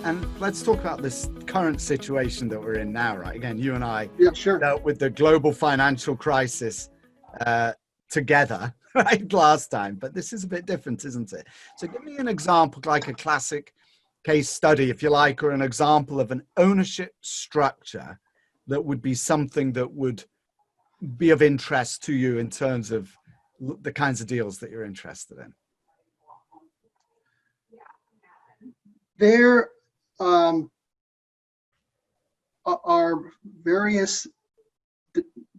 And let's talk about this current situation that we're in now, right? Again, you and I dealt with the global financial crisis together, right, last time, but this is a bit different, isn't it? So give me an example, like a classic case study, if you like, or an example of an ownership structure that would be something that would be of interest to you in terms of the kinds of deals that you're interested in. There are various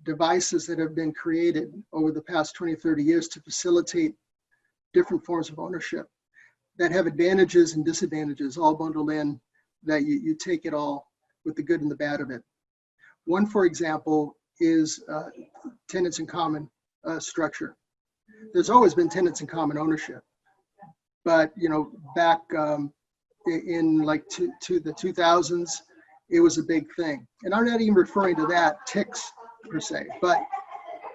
devices that have been created over the past 20, 30 years to facilitate different forms of ownership that have advantages and disadvantages all bundled in, that you take it all with the good and the bad of it. One, for example, is tenants in common structure. There's always been tenants in common ownership, but back in like to the 2000s, it was a big thing. And I'm not even referring to that ticks per se, but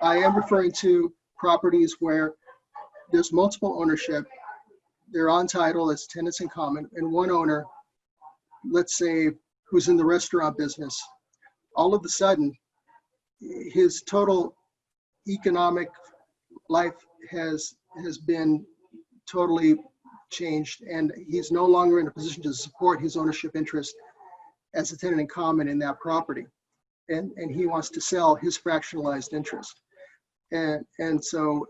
I am referring to properties where there's multiple ownership. They're on title as tenants in common, and one owner, let's say, who's in the restaurant business, all of a sudden, his total economic life has been totally changed, and he's no longer in a position to support his ownership interest as a tenant in common in that property, and he wants to sell his fractionalized interest, and so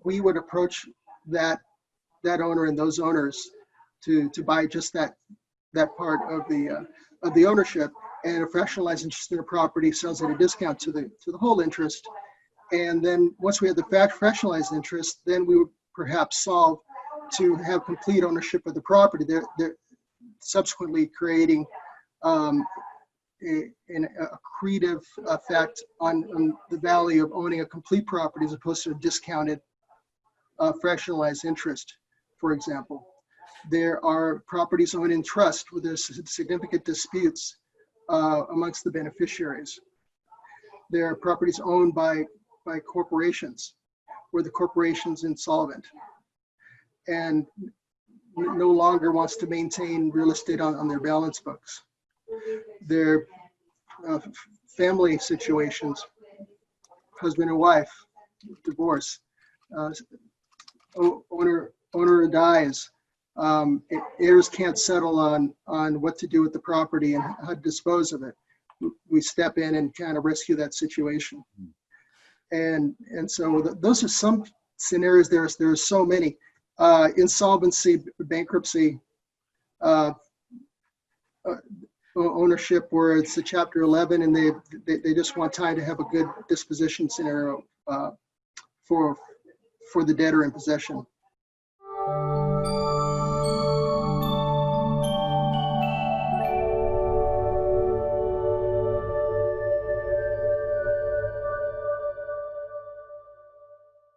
we would approach that owner and those owners to buy just that part of the ownership, and a fractionalized interest in a property sells at a discount to the whole interest. And then once we had the fractionalized interest, then we would perhaps solve to have complete ownership of the property. They're subsequently creating an accretive effect on the value of owning a complete property as opposed to a discounted fractionalized interest, for example. There are properties owned in trust where there's significant disputes amongst the beneficiaries. There are properties owned by corporations where the corporation's insolvent and no longer wants to maintain real estate on their balance books. There are family situations, husband and wife, divorce, owner dies, heirs can't settle on what to do with the property and how to dispose of it. We step in and kind of rescue that situation. And so those are some scenarios. There are so many. Insolvency, bankruptcy, ownership where it's a Chapter 11 and they just want time to have a good disposition scenario for the debtor in possession.